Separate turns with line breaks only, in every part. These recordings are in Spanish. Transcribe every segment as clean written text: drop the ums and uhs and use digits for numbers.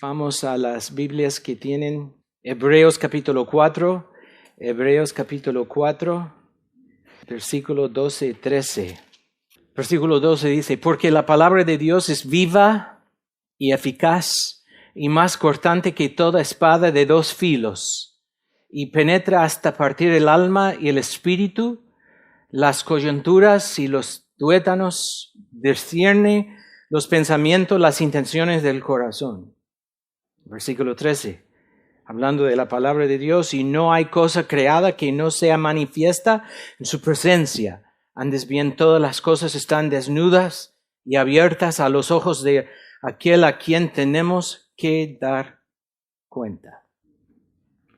Vamos a las Biblias que tienen Hebreos capítulo 4, versículo 12 y 13. Versículo 12 dice, porque la palabra de Dios es viva y eficaz y más cortante que toda espada de dos filos, y penetra hasta partir el alma y el espíritu, las coyunturas y los tuétanos, discierne los pensamientos, las intenciones del corazón. Versículo 13, hablando de la palabra de Dios, y no hay cosa creada que no sea manifiesta en su presencia. Antes bien, todas las cosas están desnudas y abiertas a los ojos de aquel a quien tenemos que dar cuenta.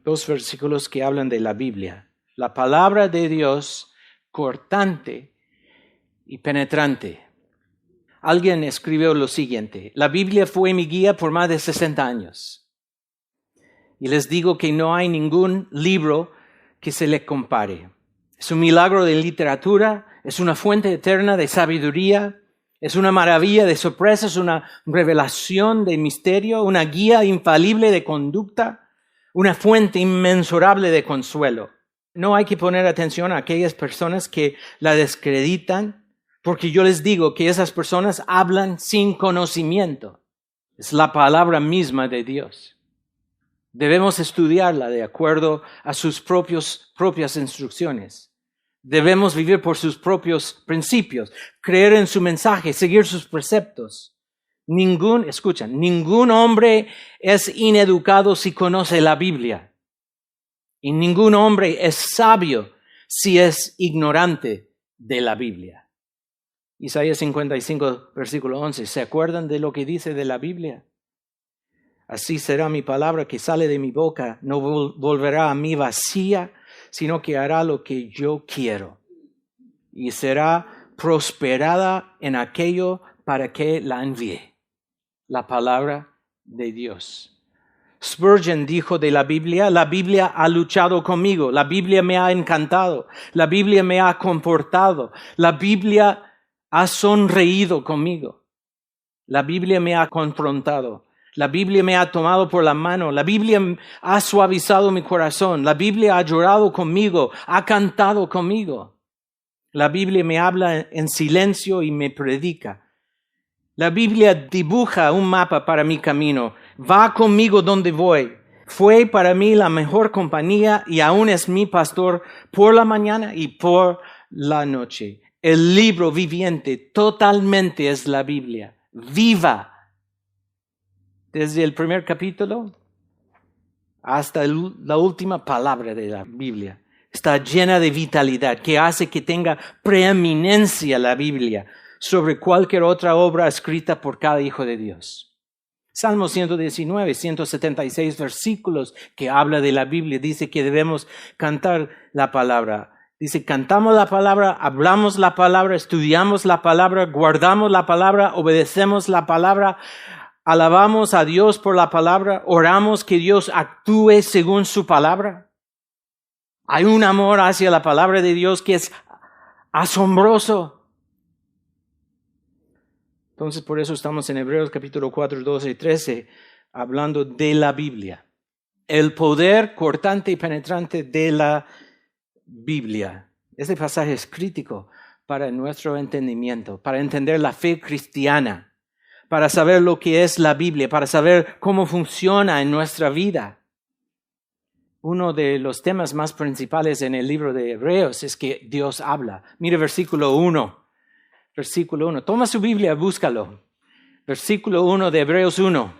Dos versículos que hablan de la Biblia. La palabra de Dios, cortante y penetrante. Alguien escribió lo siguiente: la Biblia fue mi guía por más de 60 años. Y les digo que no hay ningún libro que se le compare. Es un milagro de literatura, es una fuente eterna de sabiduría, es una maravilla de sorpresas, una revelación de misterio, una guía infalible de conducta, una fuente inmensurable de consuelo. No hay que poner atención a aquellas personas que la descreditan, porque yo les digo que esas personas hablan sin conocimiento. Es la palabra misma de Dios. Debemos estudiarla de acuerdo a sus propias instrucciones. Debemos vivir por sus propios principios, creer en su mensaje, seguir sus preceptos. Ningún hombre es ineducado si conoce la Biblia. Y ningún hombre es sabio si es ignorante de la Biblia. Isaías 55, versículo 11. ¿Se acuerdan de lo que dice de la Biblia? Así será mi palabra que sale de mi boca. No volverá a mí vacía, sino que hará lo que yo quiero. Y será prosperada en aquello para que la envíe. La palabra de Dios. Spurgeon dijo de la Biblia ha luchado conmigo. La Biblia me ha encantado. La Biblia me ha comportado. La Biblia ha sonreído conmigo. La Biblia me ha confrontado. La Biblia me ha tomado por la mano. La Biblia ha suavizado mi corazón. La Biblia ha llorado conmigo. Ha cantado conmigo. La Biblia me habla en silencio y me predica. La Biblia dibuja un mapa para mi camino. Va conmigo donde voy. Fue para mí la mejor compañía y aún es mi pastor por la mañana y por la noche. El libro viviente totalmente es la Biblia, viva. Desde el primer capítulo hasta la última palabra de la Biblia. Está llena de vitalidad que hace que tenga preeminencia la Biblia sobre cualquier otra obra escrita por cada hijo de Dios. Salmo 119, 176 versículos que habla de la Biblia. Dice que debemos cantar la palabra. Dice, cantamos la palabra, hablamos la palabra, estudiamos la palabra, guardamos la palabra, obedecemos la palabra, alabamos a Dios por la palabra, oramos que Dios actúe según su palabra. Hay un amor hacia la palabra de Dios que es asombroso. Entonces, por eso estamos en Hebreos capítulo 4, 12 y 13, hablando de la Biblia. El poder cortante y penetrante de la Biblia. Este pasaje es crítico para nuestro entendimiento, para entender la fe cristiana, para saber lo que es la Biblia, para saber cómo funciona en nuestra vida. Uno de los temas más principales en el libro de Hebreos es que Dios habla. Mire versículo 1. Versículo 1. Toma su Biblia, búscalo. Versículo 1 de Hebreos 1.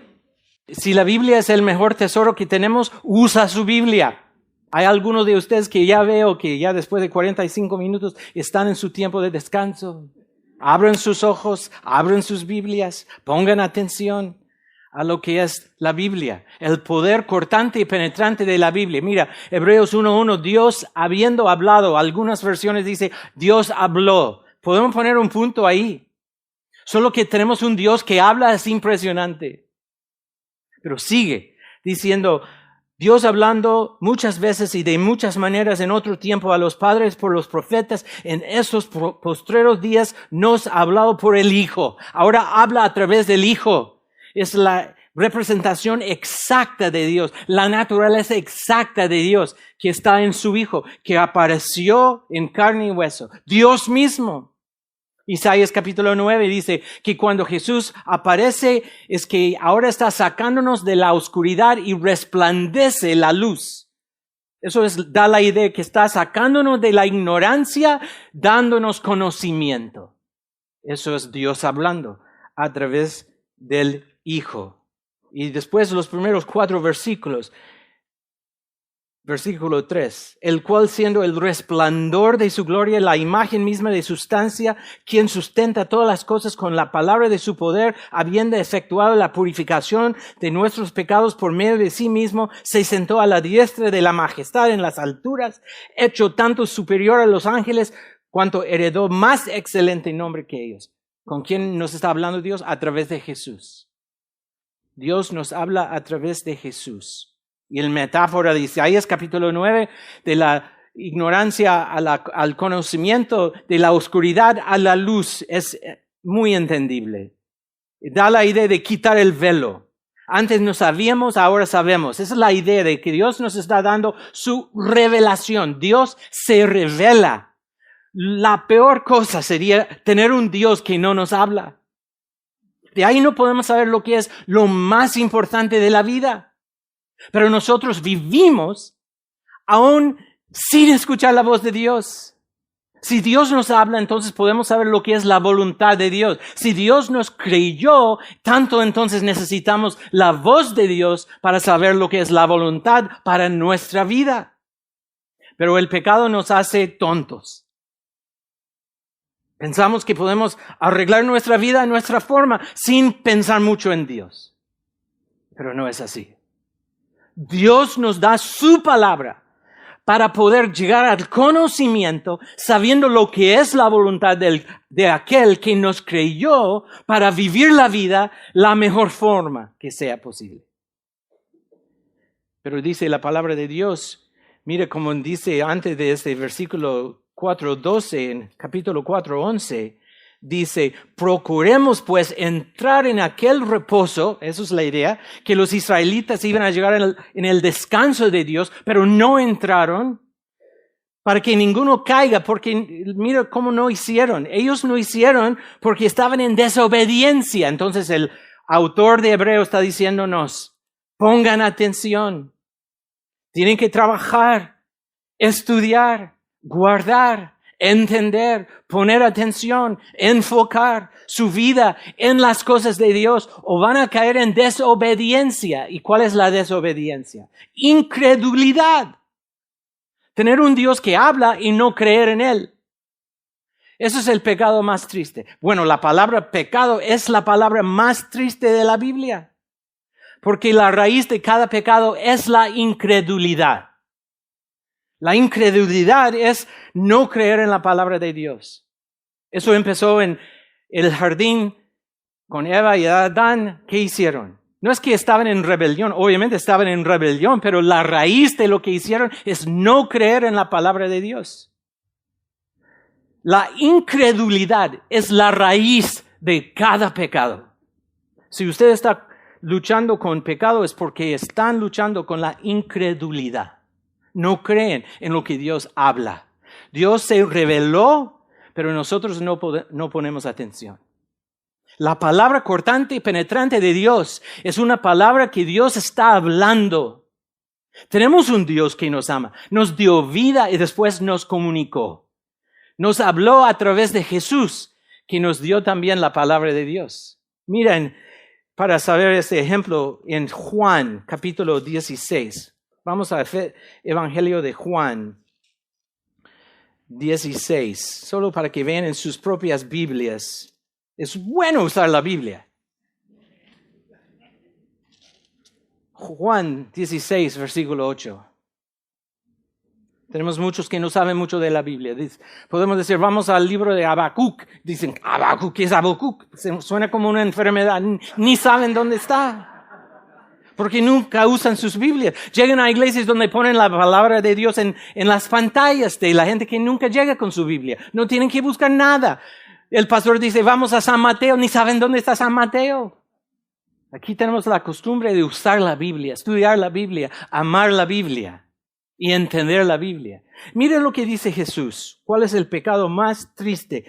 Si la Biblia es el mejor tesoro que tenemos, usa su Biblia. Hay algunos de ustedes que ya veo que ya después de 45 minutos están en su tiempo de descanso. Abran sus ojos, abran sus Biblias, pongan atención a lo que es la Biblia. El poder cortante y penetrante de la Biblia. Mira, Hebreos 1:1, Dios habiendo hablado. Algunas versiones dice, Dios habló. Podemos poner un punto ahí. Solo que tenemos un Dios que habla, es impresionante. Pero sigue diciendo, Dios hablando muchas veces y de muchas maneras en otro tiempo a los padres por los profetas, en estos postreros días nos ha hablado por el Hijo. Ahora habla a través del Hijo. Es la representación exacta de Dios, la naturaleza exacta de Dios que está en su Hijo, que apareció en carne y hueso, Dios mismo. Isaías capítulo 9 dice que cuando Jesús aparece es que ahora está sacándonos de la oscuridad y resplandece la luz. Eso da la idea que está sacándonos de la ignorancia, dándonos conocimiento. Eso es Dios hablando a través del Hijo. Y después los primeros 4 versículos. Versículo 3. El cual siendo el resplandor de su gloria, la imagen misma de sustancia, quien sustenta todas las cosas con la palabra de su poder, habiendo efectuado la purificación de nuestros pecados por medio de sí mismo, se sentó a la diestra de la majestad en las alturas, hecho tanto superior a los ángeles, cuanto heredó más excelente nombre que ellos. ¿Con quién nos está hablando Dios? A través de Jesús. Dios nos habla a través de Jesús. Y el metáfora de Isaías capítulo 9, de la ignorancia al conocimiento, de la oscuridad a la luz, es muy entendible. Da la idea de quitar el velo. Antes no sabíamos, ahora sabemos. Esa es la idea de que Dios nos está dando su revelación. Dios se revela. La peor cosa sería tener un Dios que no nos habla. De ahí no podemos saber lo que es lo más importante de la vida. Pero nosotros vivimos aún sin escuchar la voz de Dios. Si Dios nos habla, entonces podemos saber lo que es la voluntad de Dios. Si Dios nos creyó, tanto entonces necesitamos la voz de Dios para saber lo que es la voluntad para nuestra vida. Pero el pecado nos hace tontos. Pensamos que podemos arreglar nuestra vida a nuestra forma sin pensar mucho en Dios. Pero no es así. Dios nos da su palabra para poder llegar al conocimiento sabiendo lo que es la voluntad de aquel que nos creyó para vivir la vida la mejor forma que sea posible. Pero dice la palabra de Dios, mire como dice antes de este versículo 4:12, en capítulo 4:11, dice, procuremos pues entrar en aquel reposo, eso es la idea, que los israelitas iban a llegar en el descanso de Dios, pero no entraron, para que ninguno caiga, porque mira cómo no hicieron. Ellos no hicieron porque estaban en desobediencia. Entonces el autor de Hebreos está diciéndonos, pongan atención, tienen que trabajar, estudiar, guardar, entender, poner atención, enfocar su vida en las cosas de Dios o van a caer en desobediencia. ¿Y cuál es la desobediencia? Incredulidad. Tener un Dios que habla y no creer en Él. Eso es el pecado más triste. Bueno, la palabra pecado es la palabra más triste de la Biblia. Porque la raíz de cada pecado es la incredulidad. La incredulidad es no creer en la palabra de Dios. Eso empezó en el jardín con Eva y Adán. ¿Qué hicieron? No es que estaban en rebelión, obviamente estaban en rebelión, pero la raíz de lo que hicieron es no creer en la palabra de Dios. La incredulidad es la raíz de cada pecado. Si usted está luchando con pecado es porque están luchando con la incredulidad. No creen en lo que Dios habla. Dios se reveló, pero nosotros no ponemos atención. La palabra cortante y penetrante de Dios es una palabra que Dios está hablando. Tenemos un Dios que nos ama, nos dio vida y después nos comunicó. Nos habló a través de Jesús, que nos dio también la palabra de Dios. Miren, para saber este ejemplo, en Juan, capítulo 16. Vamos al Evangelio de Juan 16, solo para que vean en sus propias Biblias. Es bueno usar la Biblia. Juan 16, versículo 8. Tenemos muchos que no saben mucho de la Biblia. Podemos decir, vamos al libro de Habacuc. Dicen, ¿Habacuc? ¿Qué es Habacuc? Suena como una enfermedad. Ni saben dónde está. Porque nunca usan sus Biblias. Llegan a iglesias donde ponen la palabra de Dios en las pantallas de la gente que nunca llega con su Biblia. No tienen que buscar nada. El pastor dice, vamos a San Mateo. Ni saben dónde está San Mateo. Aquí tenemos la costumbre de usar la Biblia, estudiar la Biblia, amar la Biblia y entender la Biblia. Miren lo que dice Jesús. ¿Cuál es el pecado más triste?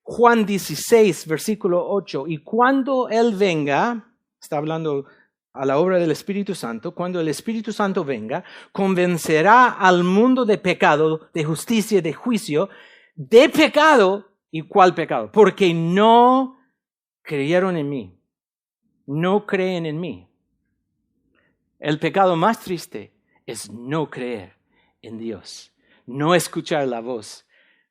Juan 16, versículo 8. Y cuando Él venga, está hablando a la obra del Espíritu Santo, cuando el Espíritu Santo venga, convencerá al mundo de pecado, de justicia, de juicio, de pecado. ¿Y cuál pecado? Porque no creyeron en mí. No creen en mí. El pecado más triste es no creer en Dios, no escuchar la voz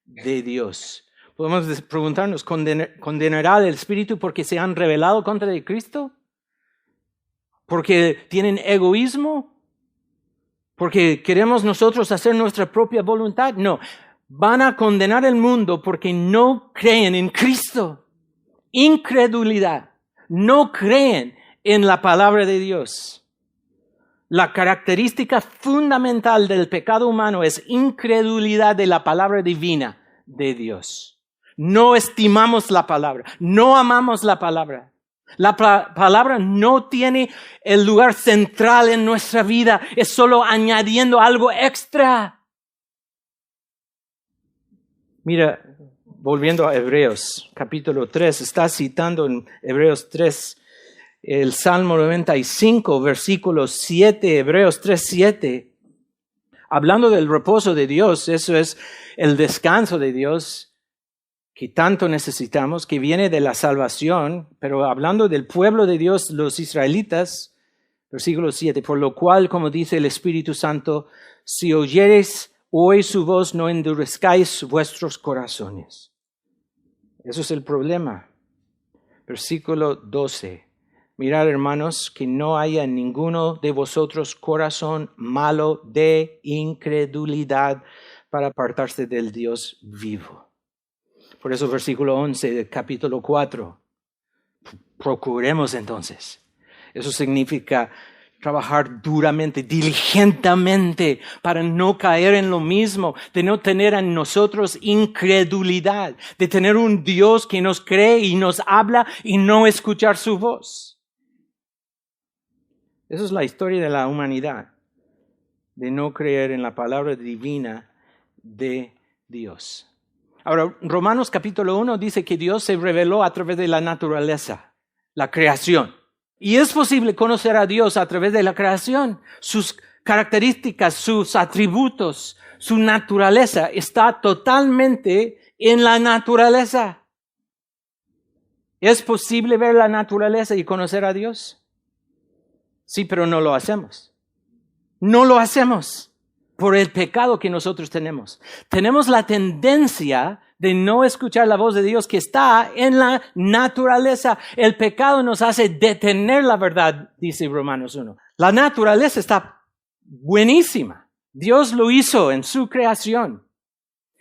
de Dios. Podemos preguntarnos, ¿condenará el Espíritu porque se han rebelado contra el Cristo? ¿Porque tienen egoísmo? ¿Porque queremos nosotros hacer nuestra propia voluntad? No, van a condenar el mundo porque no creen en Cristo. Incredulidad. No creen en la palabra de Dios. La característica fundamental del pecado humano es incredulidad de la palabra divina de Dios. No estimamos la palabra, no amamos la palabra. La palabra no tiene el lugar central en nuestra vida, es solo añadiendo algo extra. Mira, volviendo a Hebreos, capítulo 3, está citando en Hebreos 3, el Salmo 95, versículo 7, Hebreos 3, 7. Hablando del reposo de Dios, eso es el descanso de Dios que tanto necesitamos, que viene de la salvación, pero hablando del pueblo de Dios, los israelitas, versículo 7, por lo cual, como dice el Espíritu Santo, si oyereis hoy su voz, no endurezcáis vuestros corazones. Eso es el problema. Versículo 12. Mirad, hermanos, que no haya en ninguno de vosotros corazón malo de incredulidad para apartarse del Dios vivo. Por eso versículo 11 del capítulo 4. Procuremos entonces. Eso significa trabajar duramente, diligentemente, para no caer en lo mismo, de no tener en nosotros incredulidad, de tener un Dios que nos cree y nos habla y no escuchar su voz. Esa es la historia de la humanidad, de no creer en la palabra divina de Dios. Ahora, Romanos capítulo 1 dice que Dios se reveló a través de la naturaleza, la creación. Y es posible conocer a Dios a través de la creación. Sus características, sus atributos, su naturaleza está totalmente en la naturaleza. ¿Es posible ver la naturaleza y conocer a Dios? Sí, pero no lo hacemos. No lo hacemos por el pecado que nosotros tenemos. Tenemos la tendencia de no escuchar la voz de Dios que está en la naturaleza. El pecado nos hace detener la verdad, dice Romanos 1. La naturaleza está buenísima. Dios lo hizo en su creación.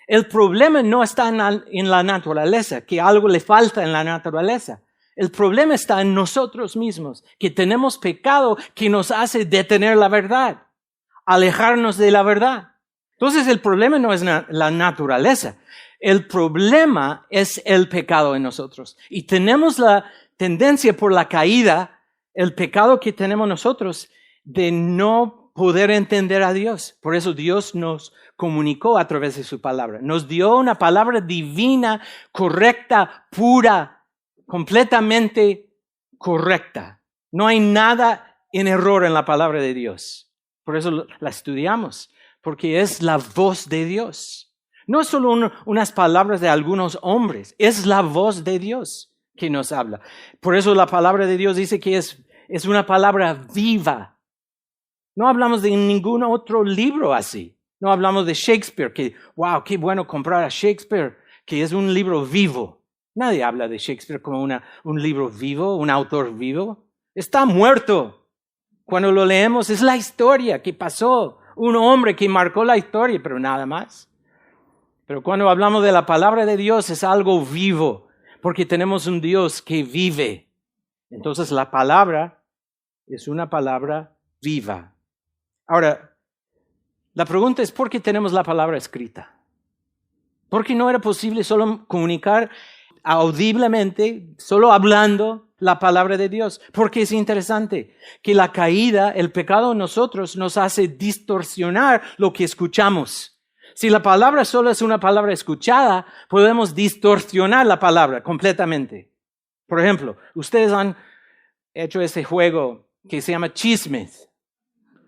El problema no está en la naturaleza, que algo le falta en la naturaleza. El problema está en nosotros mismos, que tenemos pecado que nos hace detener la verdad, alejarnos de la verdad. Entonces el problema no es la naturaleza, el problema es el pecado en nosotros. Y tenemos la tendencia por la caída, el pecado que tenemos nosotros, de no poder entender a Dios. Por eso Dios nos comunicó a través de su palabra. Nos dio una palabra divina, correcta, pura, completamente correcta. No hay nada en error en la palabra de Dios. Por eso la estudiamos, porque es la voz de Dios. No es solo unas palabras de algunos hombres, es la voz de Dios que nos habla. Por eso la palabra de Dios dice que es una palabra viva. No hablamos de ningún otro libro así. No hablamos de Shakespeare, que wow, qué bueno comprar a Shakespeare, que es un libro vivo. Nadie habla de Shakespeare como un libro vivo, un autor vivo. Está muerto. Cuando lo leemos es la historia que pasó. Un hombre que marcó la historia, pero nada más. Pero cuando hablamos de la palabra de Dios es algo vivo, porque tenemos un Dios que vive. Entonces la palabra es una palabra viva. Ahora, la pregunta es ¿por qué tenemos la palabra escrita? ¿Por qué no era posible solo comunicar audiblemente, solo hablando, la palabra de Dios, porque es interesante que la caída, el pecado en nosotros nos hace distorsionar lo que escuchamos. Si la palabra solo es una palabra escuchada, podemos distorsionar la palabra completamente. Por ejemplo, ustedes han hecho ese juego que se llama chismes.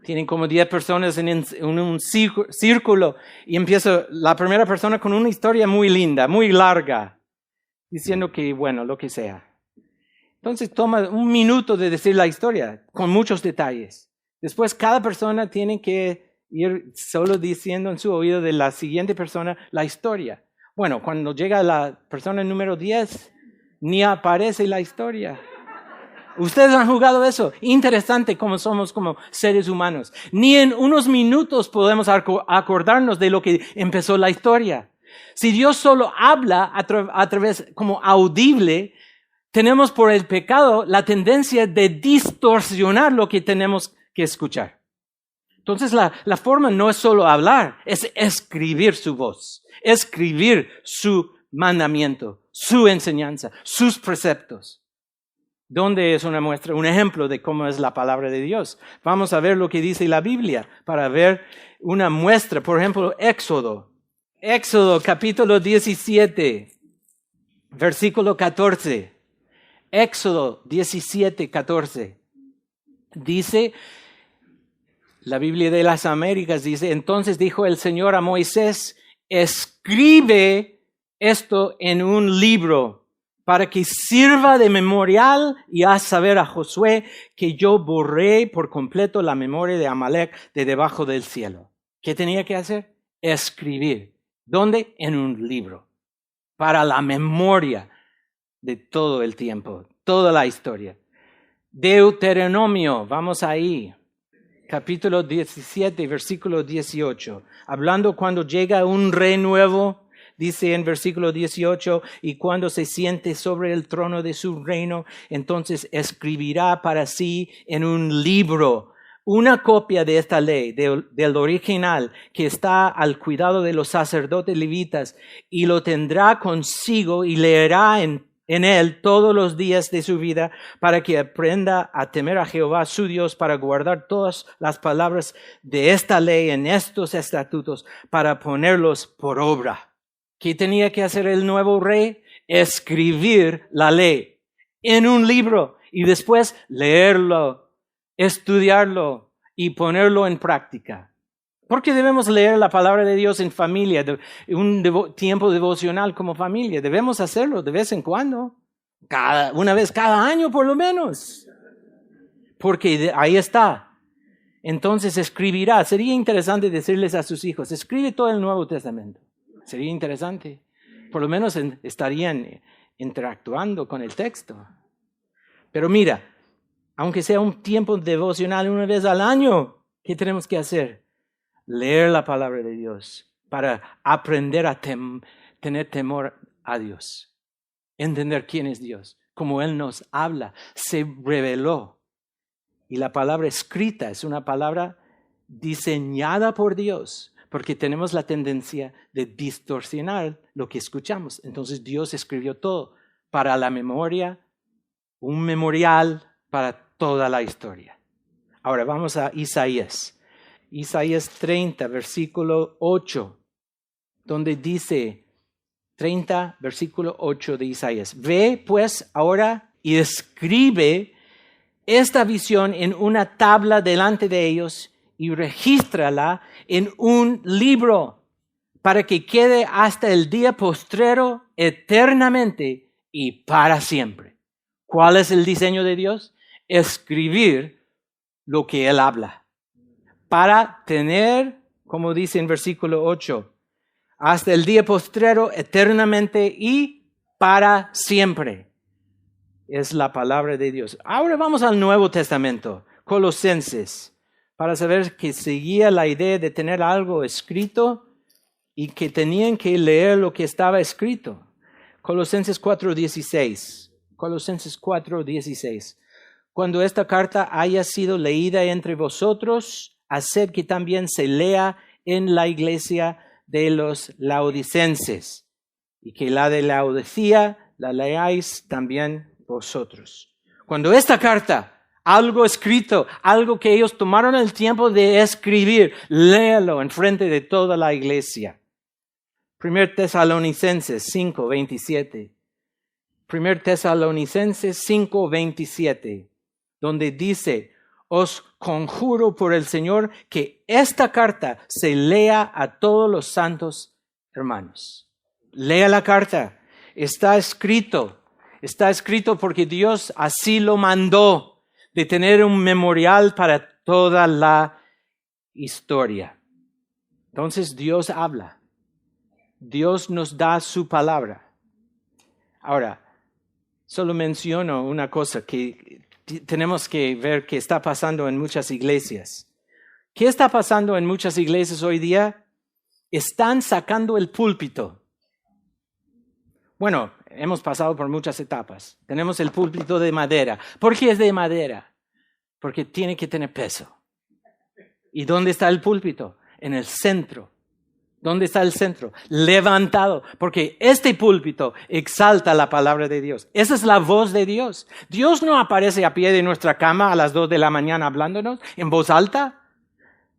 Tienen como 10 personas en un círculo y empieza la primera persona con una historia muy linda, muy larga, diciendo que, bueno, lo que sea. Entonces toma un minuto de decir la historia con muchos detalles. Después cada persona tiene que ir solo diciendo en su oído de la siguiente persona la historia. Bueno, cuando llega la persona número 10, ni aparece la historia. Ustedes han jugado eso. Interesante cómo somos como seres humanos. Ni en unos minutos podemos acordarnos de lo que empezó la historia. Si Dios solo habla a través como audible, tenemos por el pecado la tendencia de distorsionar lo que tenemos que escuchar. Entonces la forma no es solo hablar, es escribir su voz, escribir su mandamiento, su enseñanza, sus preceptos. ¿Dónde es una muestra, un ejemplo de cómo es la palabra de Dios? Vamos a ver lo que dice la Biblia para ver una muestra. Por ejemplo, Éxodo capítulo 17, versículo 14. Éxodo 17, 14. Dice, la Biblia de las Américas dice, entonces dijo el Señor a Moisés, escribe esto en un libro para que sirva de memorial y haz saber a Josué que yo borré por completo la memoria de Amalek de debajo del cielo. ¿Qué tenía que hacer? Escribir. ¿Dónde? En un libro. Para la memoria de todo el tiempo, toda la historia. Deuteronomio, vamos ahí. Capítulo 17, versículo 18. Hablando cuando llega un rey nuevo. Dice en versículo 18, y cuando se siente sobre el trono de su reino, entonces escribirá para sí en un libro una copia de esta ley, del original, que está al cuidado de los sacerdotes levitas, y lo tendrá consigo y leerá en él todos los días de su vida, para que aprenda a temer a Jehová su Dios, para guardar todas las palabras de esta ley en estos estatutos, para ponerlos por obra. ¿Qué tenía que hacer el nuevo rey? Escribir la ley en un libro y después leerlo, estudiarlo y ponerlo en práctica. ¿Por qué debemos leer la palabra de Dios en familia, un tiempo devocional como familia? Debemos hacerlo de vez en cuando, una vez cada año por lo menos, porque ahí está. Entonces escribirá. Sería interesante decirles a sus hijos, escribe todo el Nuevo Testamento. Sería interesante. Por lo menos estarían interactuando con el texto. Pero mira, aunque sea un tiempo devocional una vez al año, ¿qué tenemos que hacer? Leer la palabra de Dios para aprender a tener temor a Dios. Entender quién es Dios. Como Él nos habla, se reveló. Y la palabra escrita es una palabra diseñada por Dios. Porque tenemos la tendencia de distorsionar lo que escuchamos. Entonces Dios escribió todo para la memoria, un memorial para toda la historia. Ahora vamos a Isaías. Isaías 30, versículo 8, donde dice 30, versículo 8 de Isaías. Ve pues ahora y escribe esta visión en una tabla delante de ellos y regístrala en un libro para que quede hasta el día postrero eternamente y para siempre. ¿Cuál es el diseño de Dios? Escribir lo que Él habla. Para tener, como dice en versículo 8, hasta el día postrero eternamente y para siempre. Es la palabra de Dios. Ahora vamos al Nuevo Testamento, Colosenses. Para saber que seguía la idea de tener algo escrito y que tenían que leer lo que estaba escrito. Colosenses 4:16. Colosenses 4:16. Cuando esta carta haya sido leída entre vosotros, haced que también se lea en la iglesia de los laodicenses, y que la de Laodicea la leáis también vosotros. Cuando esta carta, algo escrito, algo que ellos tomaron el tiempo de escribir, léalo en frente de toda la iglesia. 1 Tesalonicenses 5:27. 1 Tesalonicenses 5:27, donde dice, os conjuro por el Señor que esta carta se lea a todos los santos hermanos. Lea la carta. Está escrito porque Dios así lo mandó, de tener un memorial para toda la historia. Entonces Dios habla. Dios nos da su palabra. Ahora, solo menciono una cosa que tenemos que ver que está pasando en muchas iglesias. ¿Qué está pasando en muchas iglesias hoy día? Están sacando el púlpito. Bueno, hemos pasado por muchas etapas. Tenemos el púlpito de madera. ¿Por qué es de madera? Porque tiene que tener peso. ¿Y dónde está el púlpito? En el centro. ¿Dónde está el centro? Levantado, porque este púlpito exalta la palabra de Dios. Esa es la voz de Dios. Dios no aparece a pie de nuestra cama a las 2 de la mañana hablándonos en voz alta.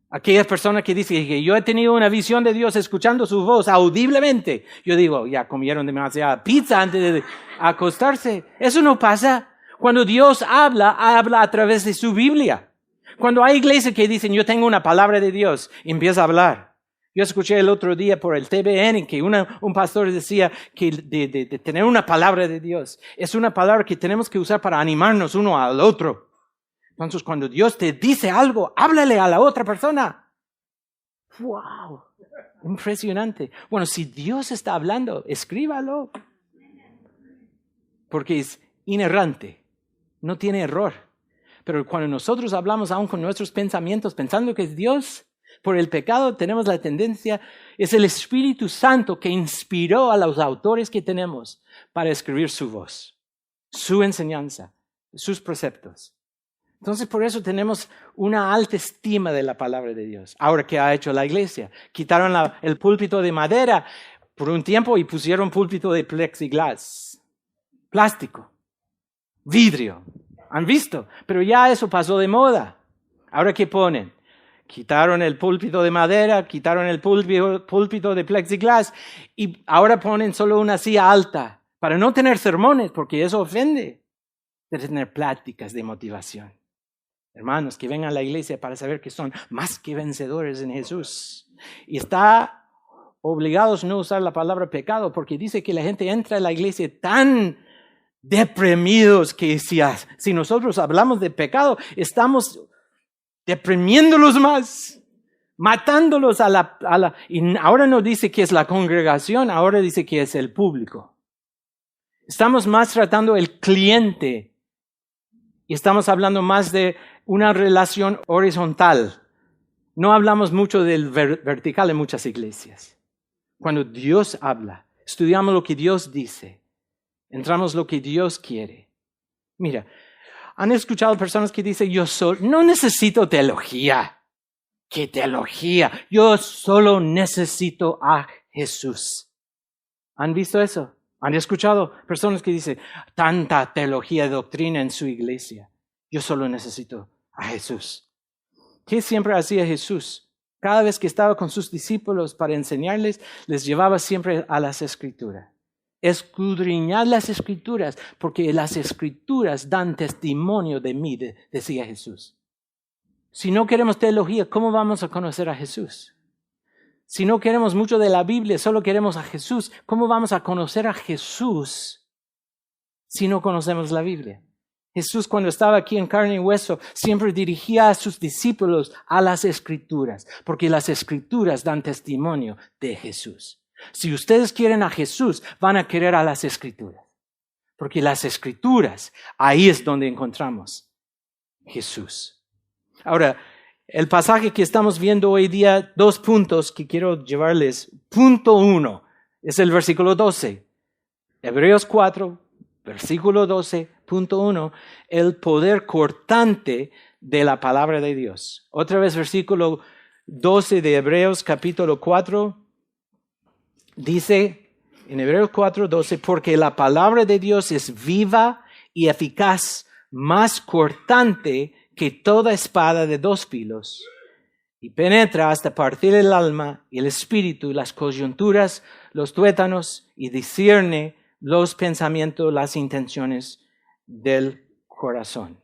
Aquellas personas que dicen que yo he tenido una visión de Dios escuchando su voz audiblemente. Yo digo, ya comieron demasiada pizza antes de acostarse. Eso no pasa. Cuando Dios habla a través de su Biblia. Cuando hay iglesias que dicen, yo tengo una palabra de Dios, empieza a hablar. Yo escuché el otro día por el TVN que un pastor decía que de tener una palabra de Dios es una palabra que tenemos que usar para animarnos uno al otro. Entonces, cuando Dios te dice algo, háblale a la otra persona. ¡Wow! Impresionante. Bueno, si Dios está hablando, escríbalo. Porque es inerrante, no tiene error. Pero cuando nosotros hablamos aún con nuestros pensamientos, pensando que es Dios, por el pecado tenemos la tendencia, es el Espíritu Santo que inspiró a los autores que tenemos para escribir su voz, su enseñanza, sus preceptos. Entonces por eso tenemos una alta estima de la palabra de Dios. Ahora, ¿qué ha hecho la iglesia? Quitaron el púlpito de madera por un tiempo y pusieron púlpito de plexiglas, plástico, vidrio. ¿Han visto? Pero ya eso pasó de moda. Ahora, ¿qué ponen? Quitaron el púlpito de madera, quitaron el púlpito de plexiglas y ahora ponen solo una silla alta para no tener sermones, porque eso ofende. De tener pláticas de motivación. Hermanos, que vengan a la iglesia para saber que son más que vencedores en Jesús. Y está obligados a no usar la palabra pecado, porque dice que la gente entra a la iglesia tan deprimidos que si nosotros hablamos de pecado, estamos deprimiéndolos más, matándolos y ahora no dice que es la congregación, ahora dice que es el público. Estamos más tratando el cliente y estamos hablando más de una relación horizontal. No hablamos mucho del vertical en muchas iglesias. Cuando Dios habla, estudiamos lo que Dios dice, entramos lo que Dios quiere. Mira, ¿han escuchado personas que dicen, no necesito teología? ¿Qué teología? Yo solo necesito a Jesús. ¿Han visto eso? ¿Han escuchado personas que dicen, tanta teología y doctrina en su iglesia? Yo solo necesito a Jesús. ¿Qué siempre hacía Jesús? Cada vez que estaba con sus discípulos para enseñarles, les llevaba siempre a las Escrituras. Escudriñad las Escrituras, porque las Escrituras dan testimonio de mí, decía Jesús. Si no queremos teología, ¿cómo vamos a conocer a Jesús? Si no queremos mucho de la Biblia, solo queremos a Jesús, ¿cómo vamos a conocer a Jesús si no conocemos la Biblia? Jesús, cuando estaba aquí en carne y hueso, siempre dirigía a sus discípulos a las Escrituras, porque las Escrituras dan testimonio de Jesús. Si ustedes quieren a Jesús, van a querer a las Escrituras. Porque las Escrituras, ahí es donde encontramos Jesús. Ahora, el pasaje que estamos viendo hoy día, 2 puntos que quiero llevarles. Punto 1 es el versículo 12. Hebreos 4, versículo 12, punto 1, el poder cortante de la palabra de Dios. Otra vez, versículo 12 de Hebreos capítulo 4. Dice en Hebreos 4:12, porque la palabra de Dios es viva y eficaz, más cortante que toda espada de dos filos, y penetra hasta partir el alma y el espíritu, las coyunturas, los tuétanos, y discierne los pensamientos, las intenciones del corazón.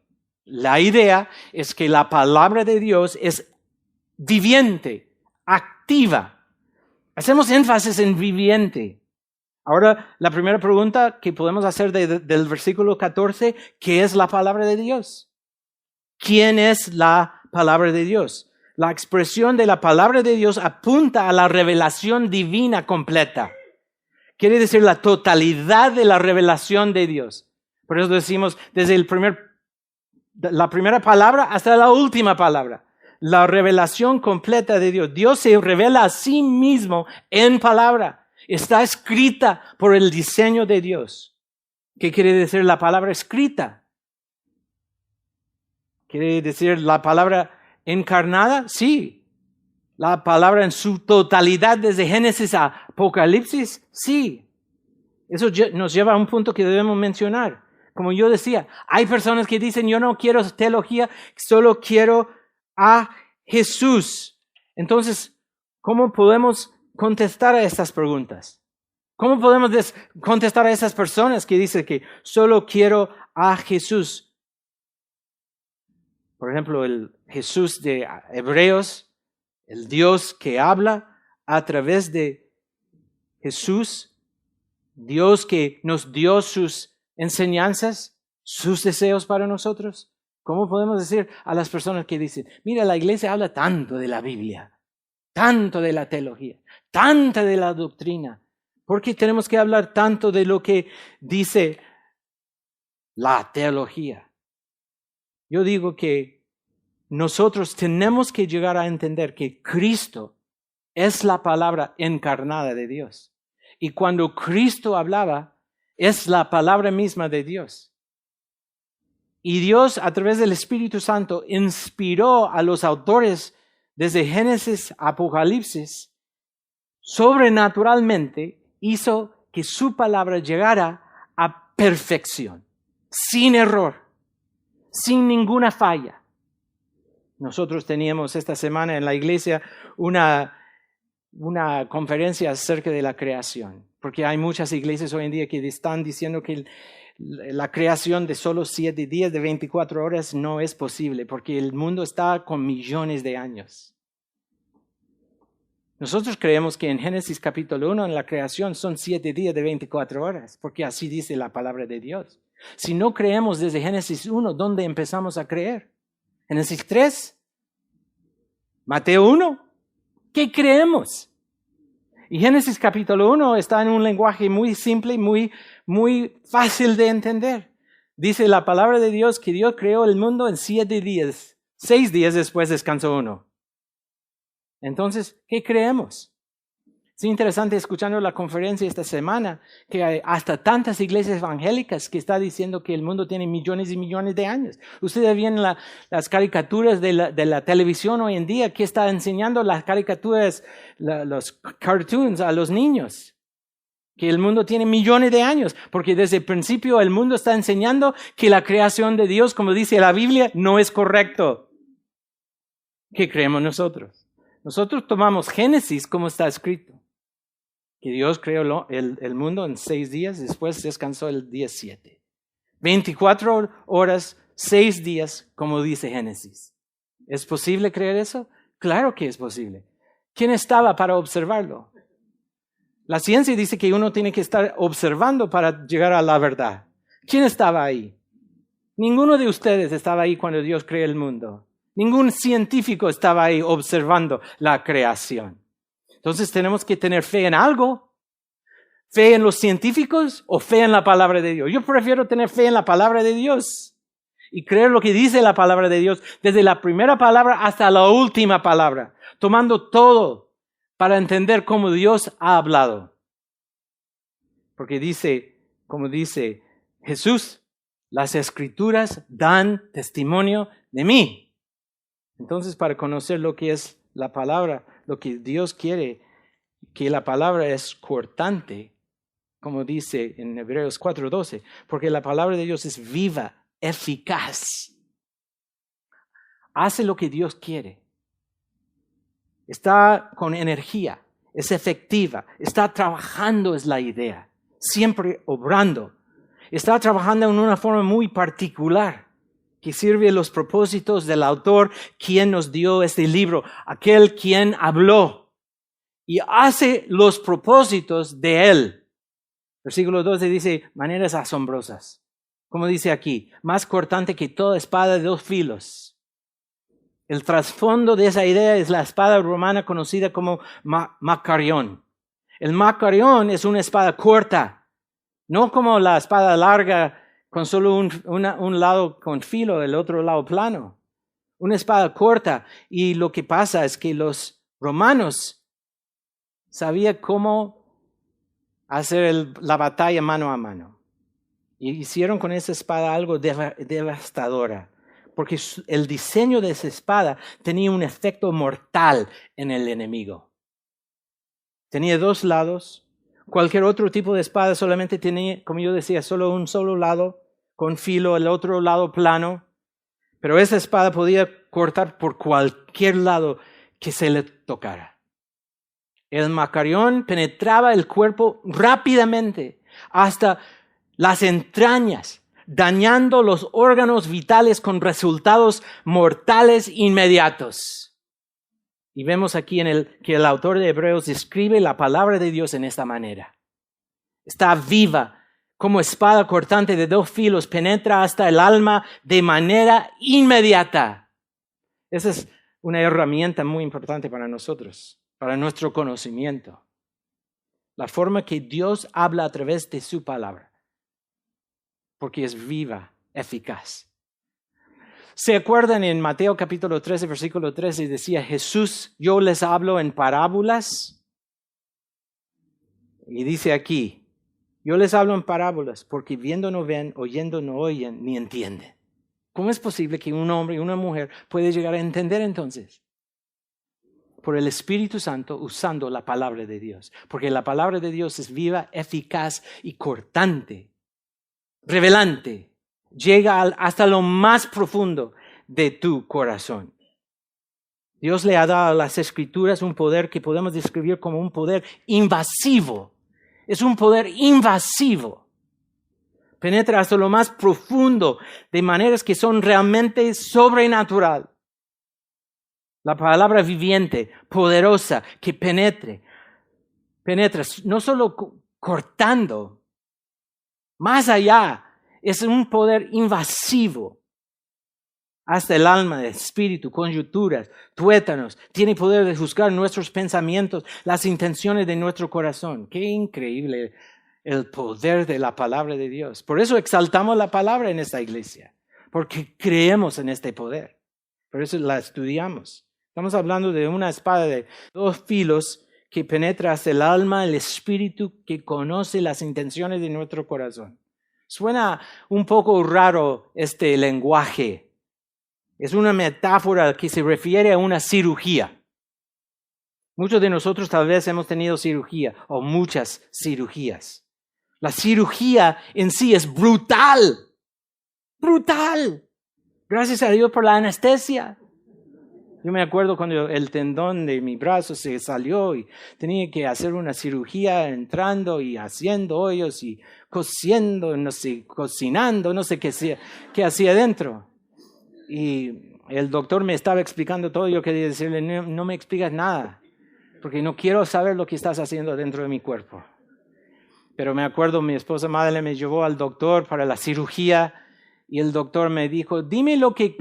La idea es que la palabra de Dios es viviente, activa. Hacemos énfasis en viviente. Ahora, la primera pregunta que podemos hacer del versículo 14, ¿qué es la palabra de Dios? ¿Quién es la palabra de Dios? La expresión de la palabra de Dios apunta a la revelación divina completa. Quiere decir la totalidad de la revelación de Dios. Por eso decimos desde la primera palabra hasta la última palabra. La revelación completa de Dios. Dios se revela a sí mismo en palabra. Está escrita por el diseño de Dios. ¿Qué quiere decir la palabra escrita? ¿Quiere decir la palabra encarnada? Sí. ¿La palabra en su totalidad desde Génesis a Apocalipsis? Sí. Eso nos lleva a un punto que debemos mencionar. Como yo decía, hay personas que dicen, yo no quiero teología, solo quiero a Jesús. Entonces, ¿cómo podemos contestar a estas preguntas? ¿Cómo podemos contestar a esas personas que dicen que solo quiero a Jesús? Por ejemplo, el Jesús de Hebreos, el Dios que habla a través de Jesús, Dios que nos dio sus enseñanzas, sus deseos para nosotros. ¿Cómo podemos decir a las personas que dicen, mira, la iglesia habla tanto de la Biblia, tanto de la teología, tanto de la doctrina? ¿Por qué tenemos que hablar tanto de lo que dice la teología? Yo digo que nosotros tenemos que llegar a entender que Cristo es la palabra encarnada de Dios. Y cuando Cristo hablaba, es la palabra misma de Dios. Y Dios, a través del Espíritu Santo, inspiró a los autores desde Génesis a Apocalipsis, sobrenaturalmente hizo que su palabra llegara a perfección, sin error, sin ninguna falla. Nosotros teníamos esta semana en la iglesia una conferencia acerca de la creación, porque hay muchas iglesias hoy en día que están diciendo que la creación de solo 7 días de 24 horas no es posible, porque el mundo está con millones de años. Nosotros creemos que en Génesis capítulo 1, en la creación, son 7 días de 24 horas, porque así dice la palabra de Dios. Si no creemos desde Génesis 1, ¿dónde empezamos a creer? Génesis 3, Mateo 1, ¿qué creemos? Y Génesis capítulo 1 está en un lenguaje muy simple, muy fácil de entender. Dice la palabra de Dios que Dios creó el mundo en 7 días. 6 días después descansó uno. Entonces, ¿qué creemos? Es interesante escuchando la conferencia esta semana que hay hasta tantas iglesias evangélicas que está diciendo que el mundo tiene millones y millones de años. Ustedes ven las caricaturas de la televisión hoy en día que está enseñando las caricaturas, los cartoons a los niños. Que el mundo tiene millones de años, porque desde el principio el mundo está enseñando que la creación de Dios, como dice la Biblia, no es correcto. ¿Qué creemos nosotros? Nosotros tomamos Génesis como está escrito. Que Dios creó el mundo en 6 días, después descansó el día 7. 24 horas, 6 días, como dice Génesis. ¿Es posible creer eso? Claro que es posible. ¿Quién estaba para observarlo? La ciencia dice que uno tiene que estar observando para llegar a la verdad. ¿Quién estaba ahí? Ninguno de ustedes estaba ahí cuando Dios creó el mundo. Ningún científico estaba ahí observando la creación. Entonces tenemos que tener fe en algo. ¿Fe en los científicos o fe en la palabra de Dios? Yo prefiero tener fe en la palabra de Dios y creer lo que dice la palabra de Dios desde la primera palabra hasta la última palabra, tomando todo para entender cómo Dios ha hablado. Porque dice, como dice Jesús, las Escrituras dan testimonio de mí. Entonces, para conocer lo que es la palabra, lo que Dios quiere, que la palabra es cortante, como dice en Hebreos 4:12, porque la palabra de Dios es viva eficaz. Hace lo que Dios quiere. Está con energía, es efectiva, está trabajando, es la idea, siempre obrando. Está trabajando en una forma muy particular que sirve a los propósitos del autor, quien nos dio este libro, aquel quien habló y hace los propósitos de él. Versículo 12 dice, maneras asombrosas. Como dice aquí, más cortante que toda espada de dos filos. El trasfondo de esa idea es la espada romana conocida como macarión. El macarión es una espada corta, no como la espada larga con solo un lado con filo, el otro lado plano. Una espada corta. Y lo que pasa es que los romanos sabían cómo hacer la batalla mano a mano. Y hicieron con esa espada algo devastadora. Porque el diseño de esa espada tenía un efecto mortal en el enemigo. Tenía dos lados. Cualquier otro tipo de espada solamente tenía, como yo decía, solo un solo lado con filo, el otro lado plano. Pero esa espada podía cortar por cualquier lado que se le tocara. El macarión penetraba el cuerpo rápidamente hasta las entrañas, dañando los órganos vitales con resultados mortales inmediatos. Y vemos aquí que el autor de Hebreos describe la palabra de Dios en esta manera. Está viva, como espada cortante de dos filos, penetra hasta el alma de manera inmediata. Esa es una herramienta muy importante para nosotros, para nuestro conocimiento. La forma que Dios habla a través de su palabra, porque es viva, eficaz. ¿Se acuerdan en Mateo capítulo 13, versículo 13, decía Jesús, yo les hablo en parábolas? Y dice aquí, yo les hablo en parábolas porque viendo no ven, oyendo no oyen, ni entienden. ¿Cómo es posible que un hombre y una mujer puede llegar a entender entonces? Por el Espíritu Santo usando la palabra de Dios. Porque la palabra de Dios es viva, eficaz y cortante, revelante. Llega hasta lo más profundo de tu corazón. Dios le ha dado a las Escrituras un poder que podemos describir como un poder invasivo. Es un poder invasivo. Penetra hasta lo más profundo de maneras que son realmente sobrenatural. La palabra viviente, poderosa, que penetra no solo cortando, más allá. Es un poder invasivo hasta el alma, el espíritu, coyunturas, tuétanos. Tiene poder de juzgar nuestros pensamientos, las intenciones de nuestro corazón. Qué increíble el poder de la palabra de Dios. Por eso exaltamos la palabra en esta iglesia, porque creemos en este poder. Por eso la estudiamos. Estamos hablando de una espada de dos filos que penetra hasta el alma, el espíritu, que conoce las intenciones de nuestro corazón. Suena un poco raro este lenguaje. Es una metáfora que se refiere a una cirugía. Muchos de nosotros tal vez hemos tenido cirugía o muchas cirugías. La cirugía en sí es brutal. Brutal. Gracias a Dios por la anestesia. Yo me acuerdo cuando el tendón de mi brazo se salió y tenía que hacer una cirugía entrando y haciendo hoyos y cosiendo, no sé, cocinando, no sé qué hacía dentro. Y el doctor me estaba explicando todo. Yo quería decirle, no me explicas nada, porque no quiero saber lo que estás haciendo dentro de mi cuerpo. Pero me acuerdo, mi esposa Madeleine me llevó al doctor para la cirugía y el doctor me dijo, dime lo que